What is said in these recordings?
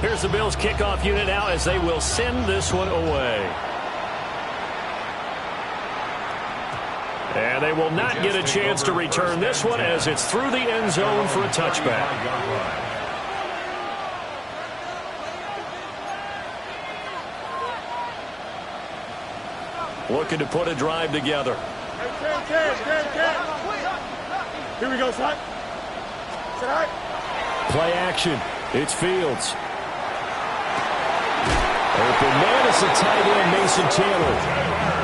Here's the Bills kickoff unit now as they will send this one away. And they will not get a chance to return this one as it's through the end zone for a touchback. Looking to put a drive together. Here we go, son. Play action. It's Fields. Open man is the tight end, Mason Taylor.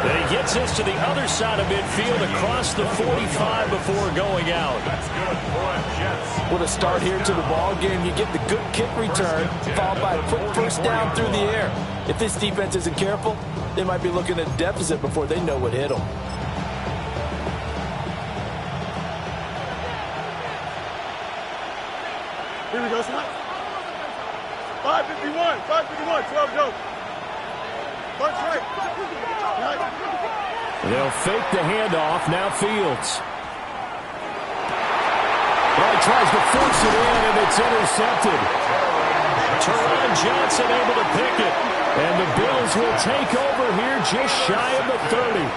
And he gets this to the other side of midfield across the 45 before going out. That's good. Jets. With a start here to the ball game, you get the good kick return, followed by a quick first down through the air. If this defense isn't careful, they might be looking at a deficit before they know what hit them. Here we go, son. 551, 12 goes. Bunch right. They'll fake the handoff. Now Fields. Well, he tries to force it in, and it's intercepted. Teron Johnson able to pick it. And the Bills will take over here just shy of the 30.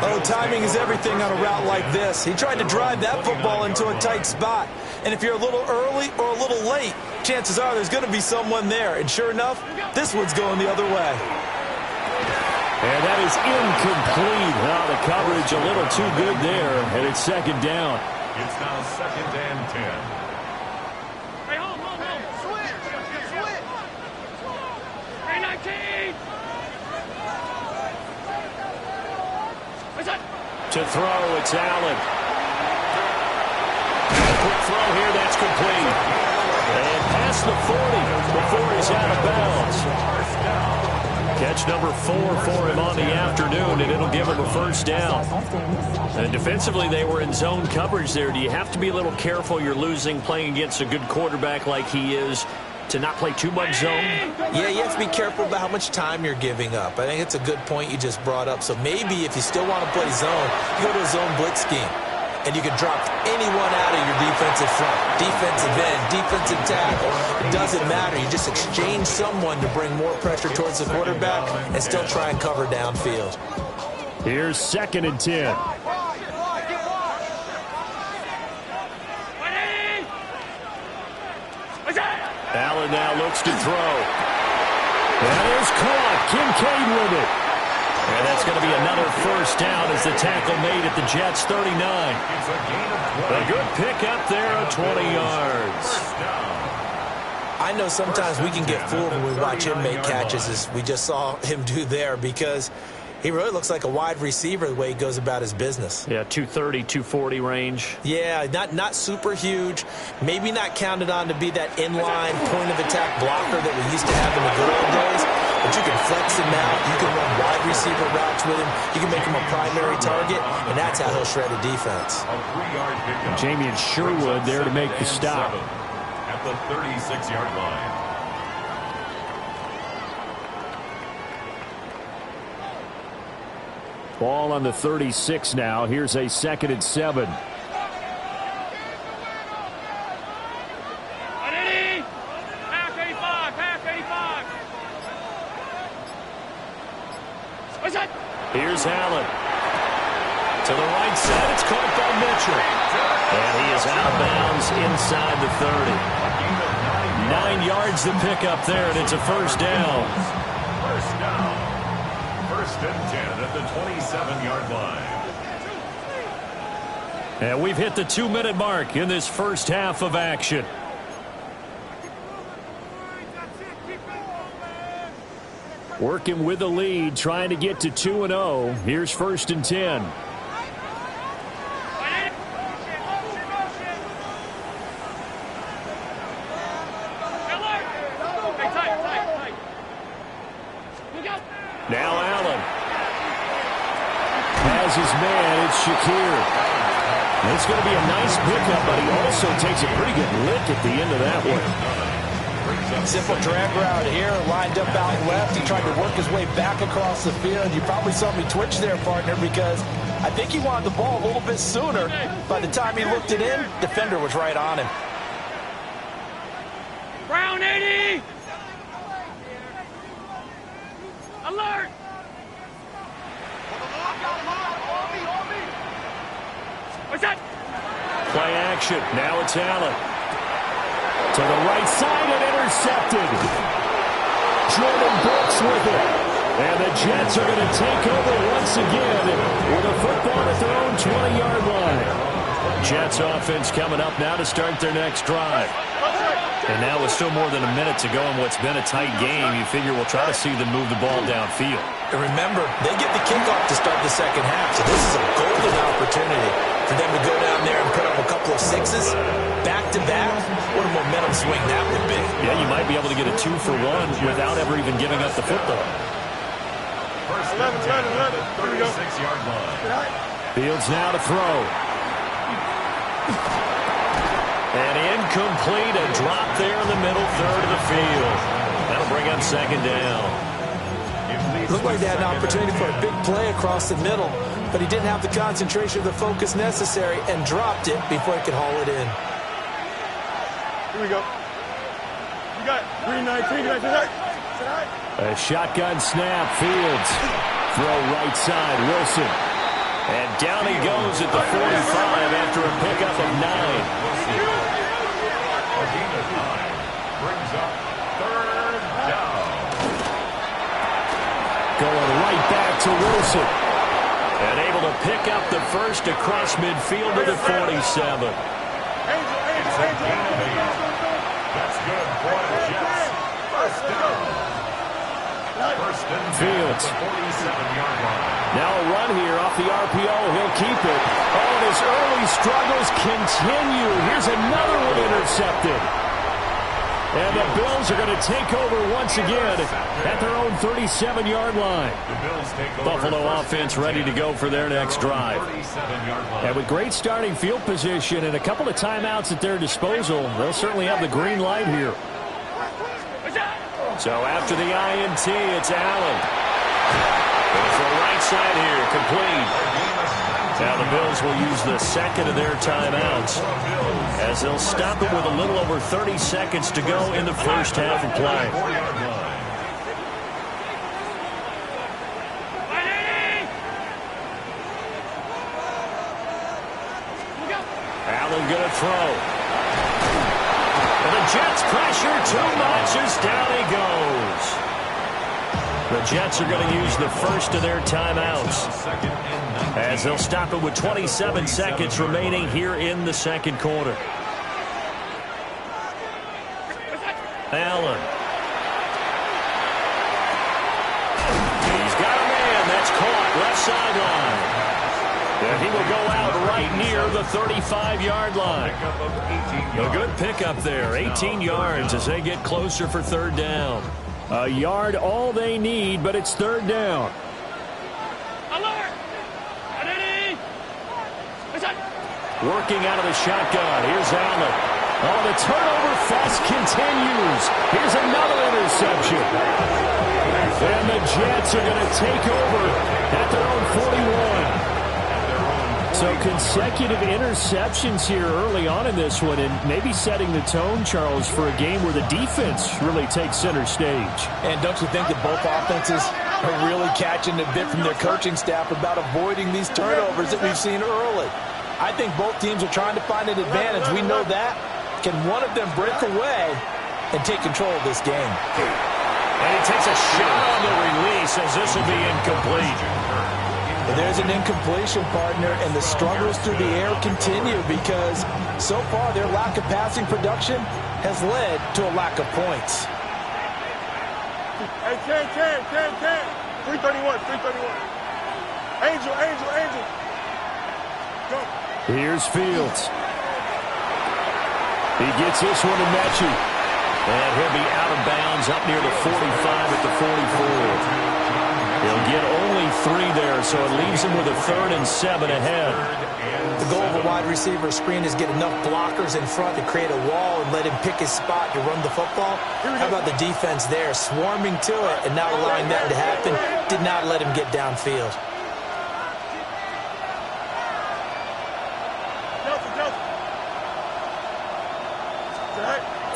Oh, timing is everything on a route like this. He tried to drive that football into a tight spot. And if you're a little early or a little late, chances are there's going to be someone there. And sure enough, this one's going the other way. And that is incomplete. Now the coverage a little too good there, and it's second down. It's now 2nd and 10. Hey, hold. Switch. Hey, 19. To throw, it's Allen. Quick throw here, that's complete. And past the 40 before he's out of bounds. Catch number 4 for him on the afternoon, and it'll give him a first down. And defensively, they were in zone coverage there. Do you have to be a little careful? You're losing playing against a good quarterback like he is to not play too much zone? Yeah, you have to be careful about how much time you're giving up. I think it's a good point you just brought up. So maybe if you still want to play zone, you go to a zone blitz scheme. And you can drop anyone out of your defensive front. Defensive end, defensive tackle. It doesn't matter. You just exchange someone to bring more pressure towards the quarterback and still try and cover downfield. Here's 2nd and 10. Allen now looks to throw. That is caught. Kincaid with it. And that's going to be another first down as the tackle made at the Jets' 39. A good pickup there of 20 yards. I know sometimes we can get fooled when we watch him make catches, as we just saw him do there, because he really looks like a wide receiver the way he goes about his business. Yeah, 230, 240 range. Yeah, not super huge. Maybe not counted on to be that inline point-of-attack blocker that we used to have in the good old days. But you can flex him out. You can run wide receiver routes with him. You can make him a primary target, and that's how he'll shred a defense. Jamien Sherwood there to make the stop. At the 36-yard line. Ball on the 36 now. Here's a 2nd and 7. Here's Allen. To the right side, it's caught by Mitchell. And he is out of bounds inside the 30. 9 yards to pick up there, and it's a first down. First down. 1st and 10 at the 27-yard line. And we've hit the 2-minute mark in this first half of action. Working with the lead, trying to get to 2-0. Here's 1st and 10. Now Allen has his man. It's Shakir. And it's going to be a nice pickup, but he also takes a pretty good lick at the end of that one. Simple drag route here, lined up out left. He tried to work his way back across the field. You probably saw me twitch there, partner, because I think he wanted the ball a little bit sooner. By the time he looked it in, defender was right on him. Brown 180! Alert! What's that? Play action. Now it's Allen. To the right side and intercepted. Jordan Brooks with it. And the Jets are going to take over once again with a football at their own 20-yard line. Jets offense coming up now to start their next drive. And now with still more than a minute to go in what's been a tight game, you figure we'll try to see them move the ball downfield. And remember, they get the kickoff to start the second half, so this is a golden opportunity for them to go down there and put up a couple of sixes back-to-back. What a momentum swing that would be. Yeah, you might be able to get a 2-for-1 without ever even giving up the football. First 11, 36-yard line. Fields now to throw. And incomplete, a drop there in the middle third of the field. That'll bring up second down. Looked like they had an opportunity for a big play across the middle, but he didn't have the concentration or the focus necessary and dropped it before he could haul it in. Here we go. You got it. Green 19. You got it. A shotgun snap, Fields. Throw right side, Wilson. And down he goes at the 45 after a pickup of 9. Brings up third down. Going right back to Wilson. And able to pick up the first across midfield to the 47. It's a gain of 8. That's good for the Jets. First down. First and 10 Fields. at the 47-yard line. Now a run here off the RPO. He'll keep it. Oh, and his early struggles continue. Here's another one intercepted. And the Bills are going to take over once again at their own 37-yard line. The Bills take over. Buffalo offense ready to go for their next drive. 37-yard line. And with great starting field position and a couple of timeouts at their disposal, they'll certainly have the green light here. So after the INT, it's Allen. Goes to the right side here, complete. Now the Bills will use the second of their timeouts as they'll stop it with a little over 30 seconds to go in the first half of play. Allen going to throw. And the Jets pressure too much as down he goes. The Jets are going to use the first of their timeouts as they'll stop it with 27 seconds remaining here in the second quarter. Allen. He's got a man. That's caught left sideline. And he will go out right near the 35-yard line. A good pickup there. 18 yards as they get closer for third down. A yard all they need, but it's third down. Alert! Working out of the shotgun. Here's Allen. Oh, the turnover fest continues. Here's another interception. And the Jets are going to take over at their own 41. So consecutive interceptions here early on in this one, and maybe setting the tone, Charles, for a game where the defense really takes center stage. And don't you think that both offenses are really catching a bit from their coaching staff about avoiding these turnovers that we've seen early? I think both teams are trying to find an advantage. We know that. Can one of them break away and take control of this game? And he takes a shot on the release as this will be incomplete. And there's an incompletion, partner, and the struggles through the air continue because so far their lack of passing production has led to a lack of points. Hey, 10. 331. Angel. Go. Here's Fields. He gets this one to Mechie. And he'll be out of bounds up near the 45 at the 44. He'll get only 3 there, so it leaves him with a 3rd and 7 ahead. The goal of a wide receiver screen is get enough blockers in front to create a wall and let him pick his spot to run the football. How about the defense there, swarming to it and not allowing that to happen? Did not let him get downfield.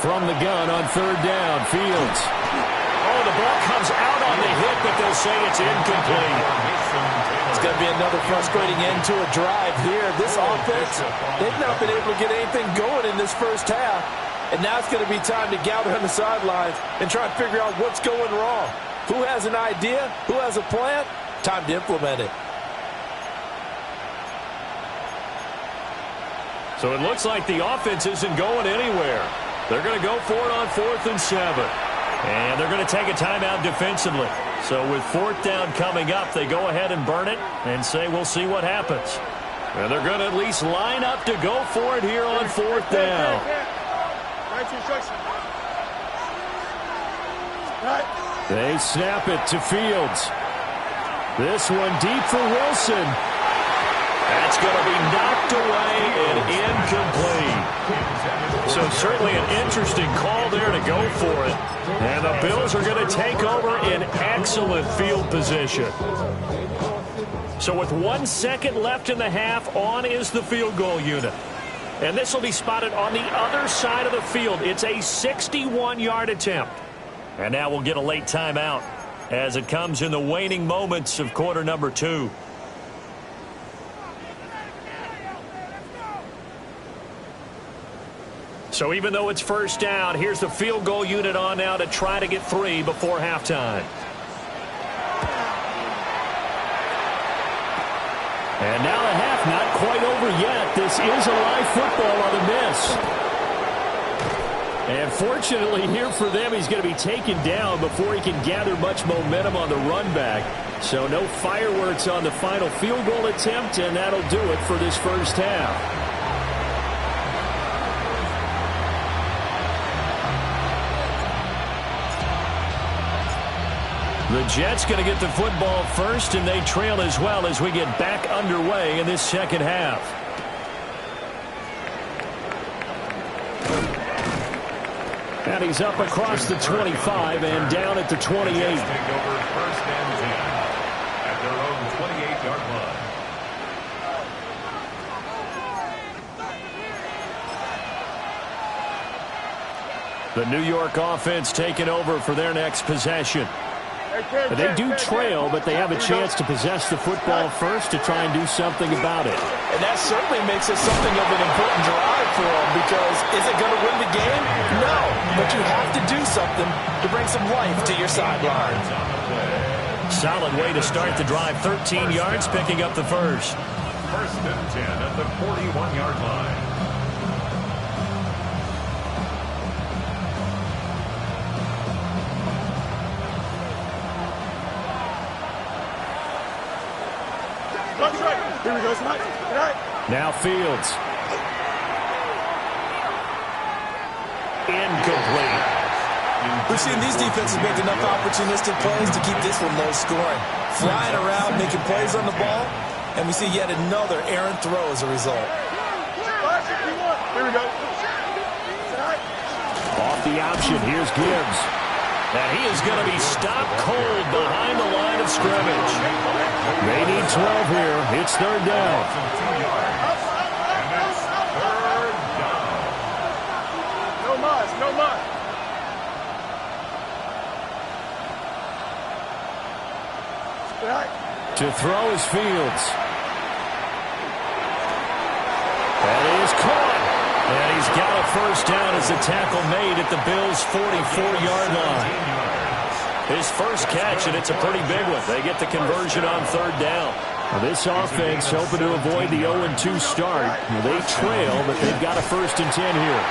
From the gun on third down, Fields. Oh, the ball comes out on the hit, but they'll say it's incomplete. It's going to be another frustrating end to a drive here. This offense, they've not been able to get anything going in this first half. And now it's going to be time to gather on the sidelines and try and figure out what's going wrong. Who has an idea? Who has a plan? Time to implement it. So it looks like the offense isn't going anywhere. They're going to go for it on 4th and 7. And they're going to take a timeout defensively. So with 4th down coming up, they go ahead and burn it and say we'll see what happens. And they're going to at least line up to go for it here on 4th down. They snap it to Fields. This one deep for Wilson. That's going to be knocked away and incomplete. So certainly an interesting call there to go for it. And the Bills are going to take over in excellent field position. So with 1 second left in the half, on is the field goal unit. And this will be spotted on the other side of the field. It's a 61-yard attempt. And now we'll get a late timeout as it comes in the waning moments of quarter number 2. So even though it's first down, here's the field goal unit on now to try to get 3 before halftime. And now the half not quite over yet. This is a live football on the miss. And fortunately here for them, he's going to be taken down before he can gather much momentum on the run back. So no fireworks on the final field goal attempt, and that'll do it for this first half. The Jets going to get the football first, and they trail as well as we get back underway in this second half. And he's up across the 25 and down at the 28. Take over first and 10 at their own 28-yard line. The New York offense taking over for their next possession. They do trail, but they have a chance to possess the football first to try and do something about it. And that certainly makes it something of an important drive for them, because is it going to win the game? No, but you have to do something to bring some life to your sideline. Solid way to start the drive. 13 yards, picking up the first. First and 10 at the 41-yard line. Here we go, Smite. Now Fields. Incomplete. We've seen these defenses make enough opportunistic plays to keep this one low scoring. Flying around, making plays on the ball, and we see yet another errant throw as a result. Here we go. Off the option, here's Gibbs. And he is going to be stopped cold behind the line of scrimmage. They need 12 here. It's third down. No mas, no mas. To throw is Fields. That is caught. And he's got a first down as the tackle made at the Bills' 44-yard line. His first catch, and it's a pretty big one. They get the conversion on third down. This offense hoping to avoid the 0-2 start. They trail, but they've got a first and 10 here.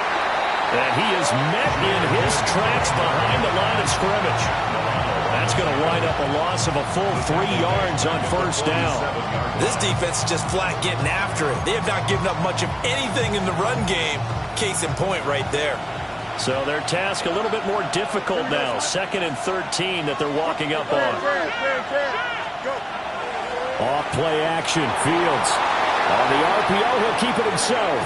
And he is met in his tracks behind the line of scrimmage. That's going to wind up a loss of a full 3 yards on first down. This defense is just flat getting after it. They have not given up much of anything in the run game. Case in point right there. So their task a little bit more difficult now. 2nd and 13 that they're walking up on. Off play action. Fields. On the RPO, he'll keep it himself.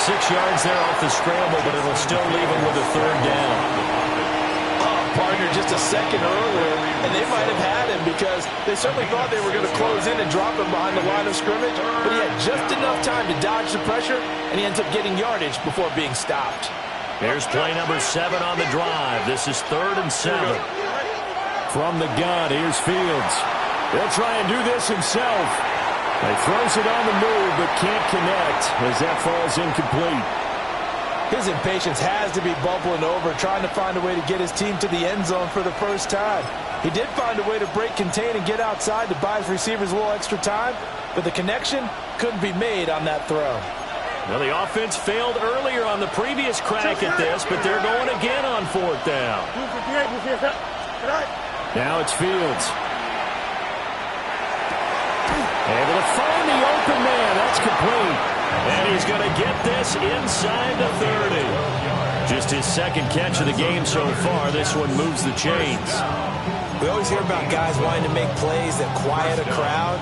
6 yards there off the scramble, but it'll still leave him with a third down. Partner just a second earlier, and they might have had him because they certainly thought they were going to close in and drop him behind the line of scrimmage, but he had just enough time to dodge the pressure, and he ends up getting yardage before being stopped. Here's play number 7 on the drive. This is 3rd and 7. From the gun, here's Fields. He'll try and do this himself. He throws it on the move, but can't connect as that falls incomplete. His impatience has to be bubbling over, trying to find a way to get his team to the end zone for the first time. He did find a way to break, contain, and get outside to buy his receivers a little extra time, but the connection couldn't be made on that throw. Well, the offense failed earlier on the previous crack at this, but they're going again on 4th down. Now it's Fields. Able to find the open man. That's complete. And he's going to get this inside the 30. Just his 2nd catch of the game so far. This one moves the chains. We always hear about guys wanting to make plays that quiet a crowd.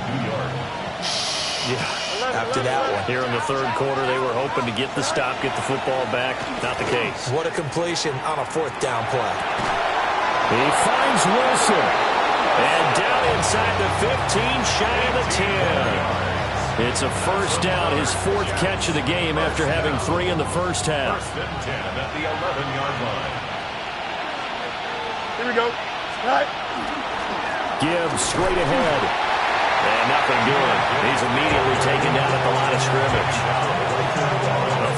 Yeah, after that one. Here in the 3rd quarter, they were hoping to get the stop, get the football back. Not the case. What a completion on a 4th down play. He finds Wilson. And down inside the 15, shy of the 10. It's a 1st down, his 4th catch of the game after having 3 in the first half. 1st and 10 at the 11-yard line. Here we go. Right. Gibbs straight ahead. And nothing doing. He's immediately taken down at the line of scrimmage.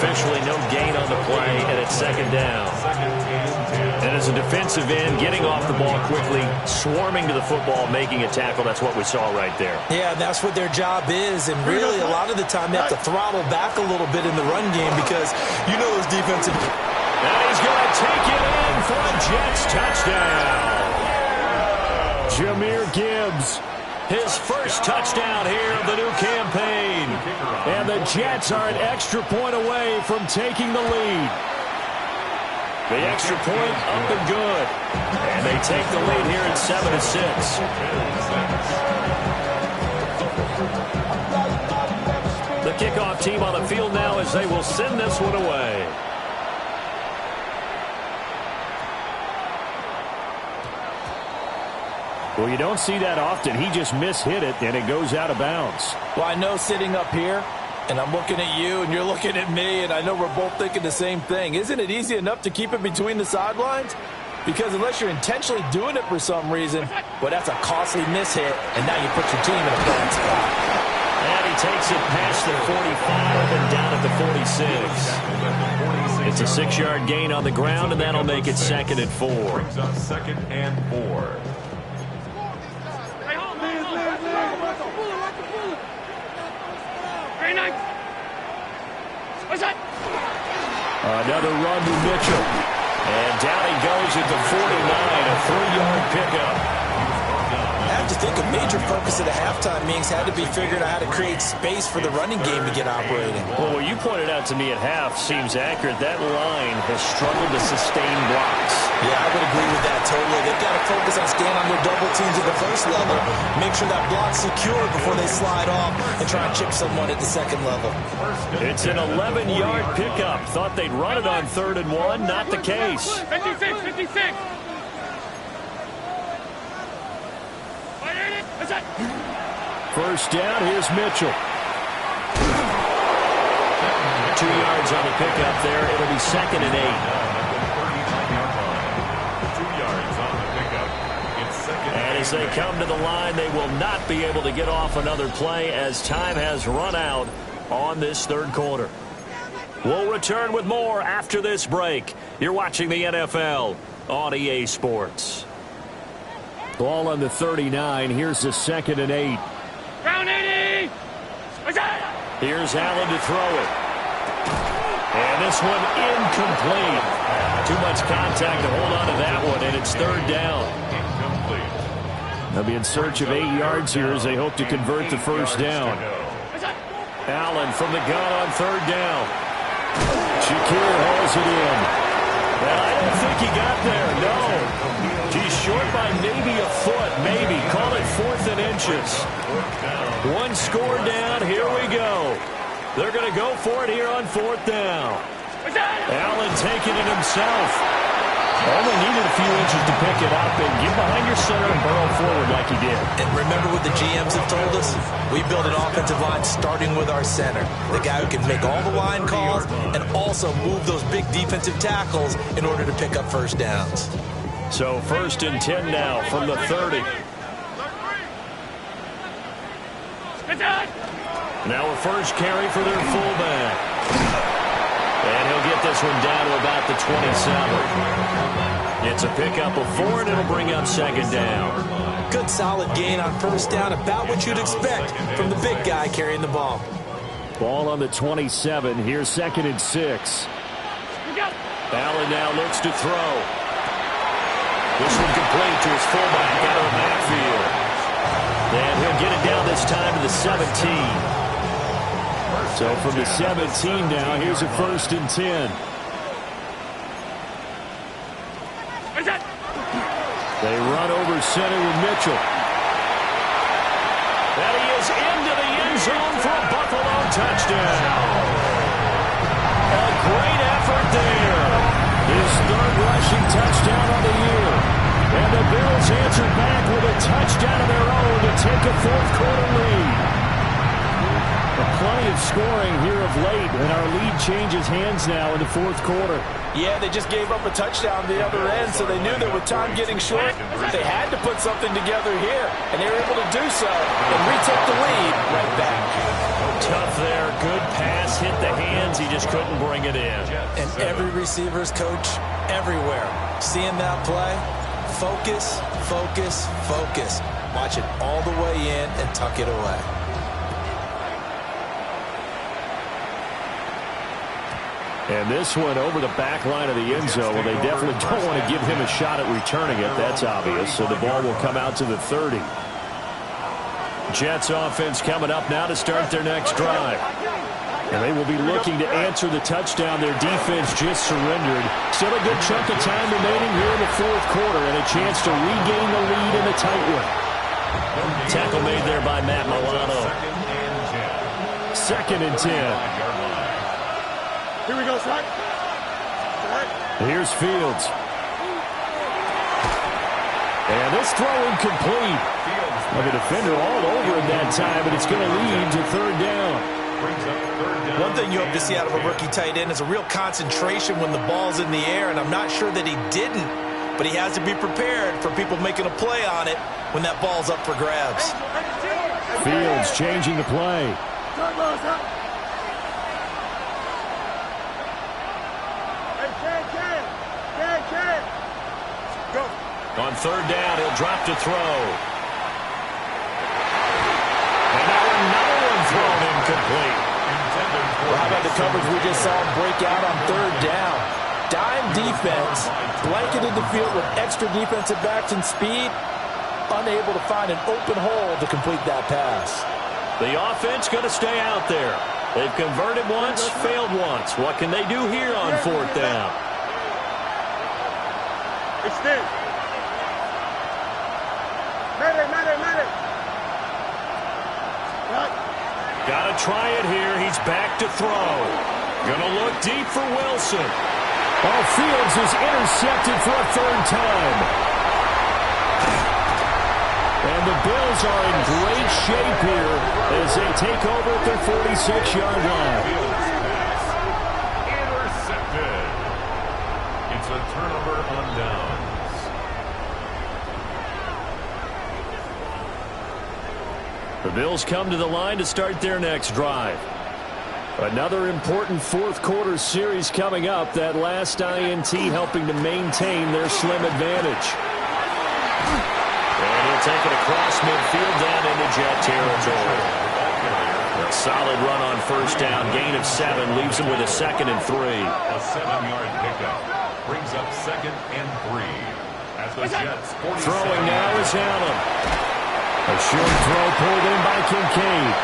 Officially no gain on the play, and it's 2nd down. And as a defensive end, getting off the ball quickly, swarming to the football, making a tackle, that's what we saw right there. Yeah, that's what their job is, and really a lot of the time they have to throttle back a little bit in the run game because you know those defensive... And he's going to take it in for a Jets touchdown. Jahmyr Gibbs. His first touchdown here of the new campaign. And the Jets are an extra point away from taking the lead. The extra point up and good. And they take the lead here at 7-6. The kickoff team on the field now as they will send this one away. Well, you don't see that often. He just mishit it, and it goes out of bounds. Well, I know sitting up here, and I'm looking at you, and you're looking at me, and I know we're both thinking the same thing. Isn't it easy enough to keep it between the sidelines? Because unless you're intentionally doing it for some reason, well, that's a costly mishit, and now you put your team in a bad spot. And he takes it past the 45 and down at the 46. It's a 6-yard gain on the ground, and that'll make it 2nd and 4. Brings up 2nd and 4. Another run to Mitchell. And down he goes at the 49, a 3-yard pickup. I have to think a major focus of the halftime meetings had to be figuring out how to create space for the running game to get operating. Well, what you pointed out to me at half seems accurate. That line has struggled to sustain blocks. Yeah, I would agree with that totally. They've got to focus on staying on their double teams at the first level, make sure that block's secure before they slide off and try and chip someone at the 2nd level. It's an 11-yard pickup. Thought they'd run it on 3rd and 1. Not the case. 56. First down, here's Mitchell. 2 yards on the pickup there. It'll be 2nd and 8. 2 yards on the pickup. It's 2nd And as they come to the line, they will not be able to get off another play as time has run out on this 3rd quarter. We'll return with more after this break. You're watching the NFL on EA Sports. Ball on the 39. Here's the 2nd and 8. Round 80. Here's Allen to throw it. And this one incomplete. Too much contact to hold on to that one, and it's 3rd down. They'll be in search of 8 yards here as they hope to convert the first down. Allen from the gun on 3rd down. Shakir hauls it in. And I don't think he got there, no. He's short by maybe a foot, maybe. Call it 4th and inches. 1 score down, here we go. They're going to go for it here on 4th down. Allen taking it himself. Only needed a few inches to pick it up and get behind your center and burrow forward like he did. And remember what the GMs have told us? We build an offensive line starting with our center, the guy who can make all the line calls and also move those big defensive tackles in order to pick up first downs. So 1st and 10 now from the 30. Now a first carry for their fullback. And he'll get this one down to about the 27. It's a pickup of 4, and it'll bring up 2nd down. Good solid gain on 1st down, about what you'd expect from the big guy carrying the ball. Ball on the 27. Here's 2nd and 6. Allen now looks to throw. This one complete to his fullback out of the backfield. And he'll get it down this time to the 17. So from the 17 now, here's a 1st and 10. They run over center with Mitchell. And he is into the end zone for a Buffalo touchdown. A great effort there. His 3rd rushing touchdown of the year. And the Bills answer back with a touchdown of their own to take a 4th quarter lead. Plenty of scoring here of late, and our lead changes hands now in the 4th quarter. Yeah, they just gave up a touchdown the other end, so they knew that with time getting short, they had to put something together here, and they were able to do so and retake the lead right back. Tough there, good pass, hit the hands, he just couldn't bring it in. And every receiver's coach everywhere, seeing that play, focus, focus, focus. Watch it all the way in and tuck it away. And this one over the back line of the end zone. Well, they definitely don't want to give him a shot at returning it. That's obvious. So the ball will come out to the 30. Jets offense coming up now to start their next drive. And they will be looking to answer the touchdown their defense just surrendered. Still a good chunk of time remaining here in the 4th quarter and a chance to regain the lead in the tight one. Tackle made there by Matt Milano. 2nd and 10. Here we go, son. Here's Fields. And this throw incomplete. Well, the defender all over him that time, but it's going to lead to 3rd down. One thing you hope to see out of a rookie tight end is a real concentration when the ball's in the air, and I'm not sure that he didn't, but he has to be prepared for people making a play on it when that ball's up for grabs. Fields changing the play. On 3rd down, he'll drop to throw. And now another one thrown incomplete. Well, how about the coverage we just saw break out on 3rd down? Dime defense, blanketed the field with extra defensive backs and speed, unable to find an open hole to complete that pass. The offense going to stay out there. They've converted once, failed once. What can they do here on 4th down? Extend. Got to try it here. He's back to throw. Going to look deep for Wilson. Oh, Fields is intercepted for a 3rd time. And the Bills are in great shape here as they take over at their 46-yard line. Intercepted. It's a turnover on downs. The Bills come to the line to start their next drive. Another important 4th quarter series coming up. That last INT helping to maintain their slim advantage. And he'll take it across midfield down into Jet territory. A solid run on 1st down. Gain of 7 leaves him with a 2nd and 3. A 7-yard pickup brings up 2nd and 3. At the Jets 47. Throwing now is Allen. A short throw pulled in by Kincaid.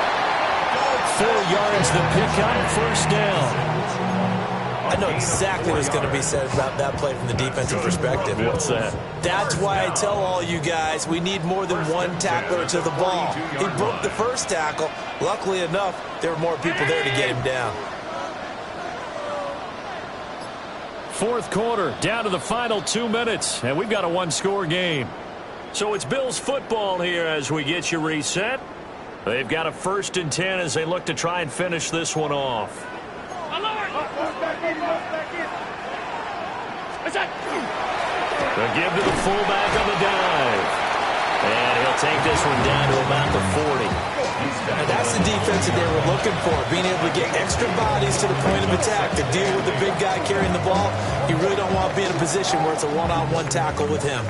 4 yards the pickup, 1st down. I know exactly what's going to be said about that play from the defensive perspective. What's that? That's why I tell all you guys we need more than one tackler to the ball. He broke the first tackle. Luckily enough, there were more people there to get him down. fourth quarter, down to the final 2 minutes, and we've got a one-score game. So it's Bills football here as we get you reset. They've got a 1st and 10 as they look to try and finish this one off. The give to the fullback on the dive. And he'll take this one down to about the 40. And that's the defense that they were looking for, being able to get extra bodies to the point of attack to deal with the big guy carrying the ball. You really don't want to be in a position where it's a one-on-one tackle with him.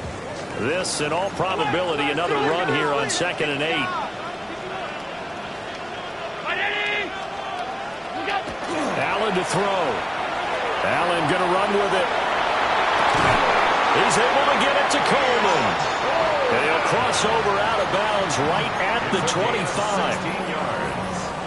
This, in all probability, another run here on 2nd and 8. Allen to throw. Allen going to run with it. He's able to get it to Coleman. And he'll cross over out of bounds right at the 25.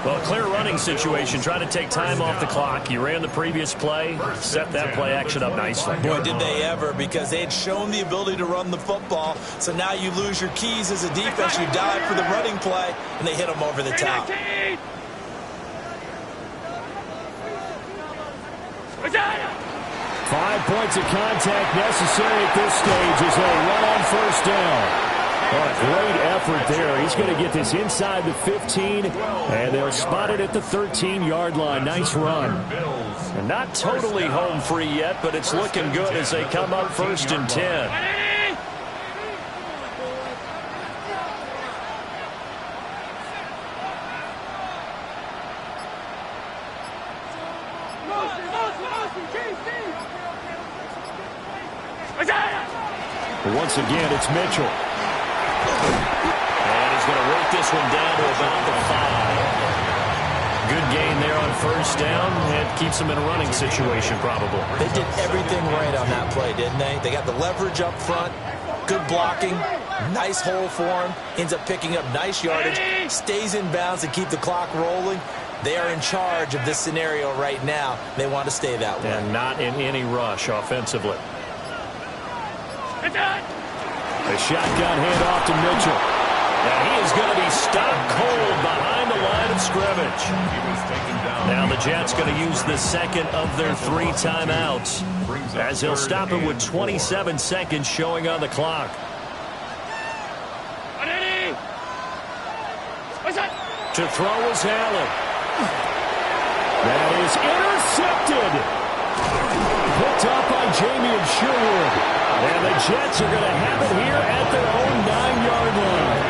Well, clear running situation. Try to take time off the clock. You ran the previous play. Set that play action up nicely. Boy, did they ever, because they had shown the ability to run the football. So now you lose your keys as a defense. You dive for the running play, and they hit them over the top. 5 points of contact necessary at this stage as they run on 1st down. Oh, great effort there. He's going to get this inside the 15, and they'll spot it at the 13-yard line. Nice run. And not totally home free yet, but it's looking good as they come up 1st and 10. Once again, it's Mitchell. And he's going to work this one down to about the 5. Good gain there on 1st down. It keeps them in a running situation, probably. They did everything right on that play, didn't they? They got the leverage up front, good blocking, nice hole for him, ends up picking up nice yardage, stays in bounds to keep the clock rolling. They are in charge of this scenario right now. They want to stay that way. And not in any rush offensively. A shotgun handoff to Mitchell. And he is going to be stopped cold behind the line of scrimmage. Now the Jets going to use the 2nd of their 3 timeouts as he'll stop it with 27 seconds showing on the clock. To throw is Allen. That is intercepted. Picked up by Jamien Sherwood. And the Jets are going to have it here at their own 9-yard line.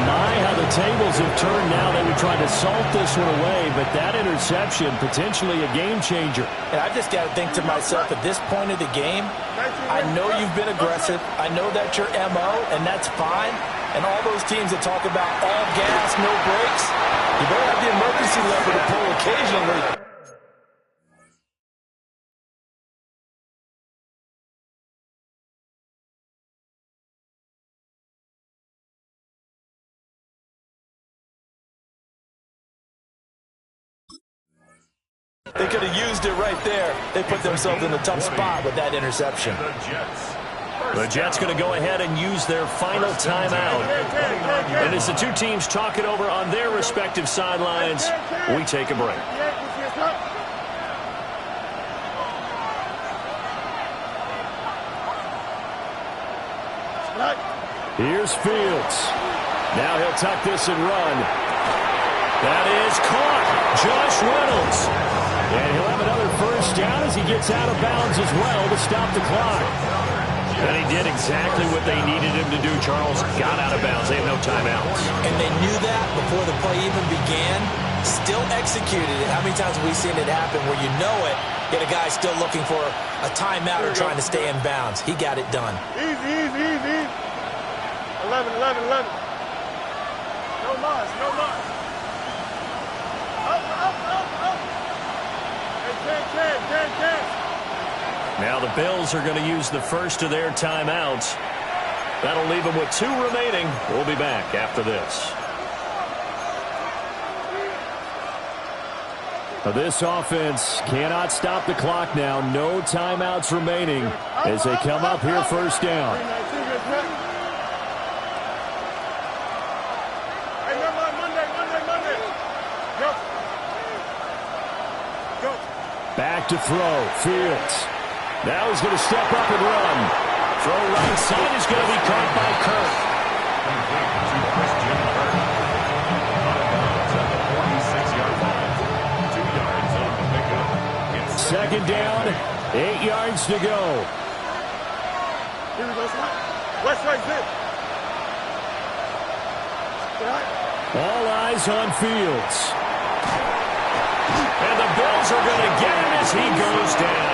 My, how the tables have turned now. They would try to salt this one away, but that interception, potentially a game changer. And I just got to think to myself, at this point of the game, I know you've been aggressive. I know that's your MO, and that's fine. And all those teams that talk about all gas, no brakes, you better have the emergency lever to pull occasionally. They could have used it right there. They put themselves in a tough spot with that interception. The Jets going to go ahead and use their final timeout. And as the two teams talk it over on their respective sidelines, we take a break. Here's Fields. Now he'll tuck this and run. That is caught. Josh Reynolds. And he'll have another 1st down as he gets out of bounds as well to stop the clock. And he did exactly what they needed him to do, Charles. Got out of bounds. They have no timeouts. And they knew that before the play even began. Still executed it. How many times have we seen it happen where you know it, yet a guy still looking for a timeout or trying to stay in bounds? He got it done. Easy. 11. No mas. Up. Hey, 10. Now the Bills are going to use the first of their timeouts. That'll leave them with 2 remaining. We'll be back after this. This offense cannot stop the clock now. No timeouts remaining as they come up here 1st down. Back to throw. Fields. Now he's going to step up and run. Throw right side is going to be caught by Kirk. Complete to Christian Kirk. Out of bounds at the 46-yard line. 2 yards on the pickup. It's Second down, 8 yards to go. Here we go, slide. West right zip. All eyes on Fields. And the Bills are going to get him as he goes down.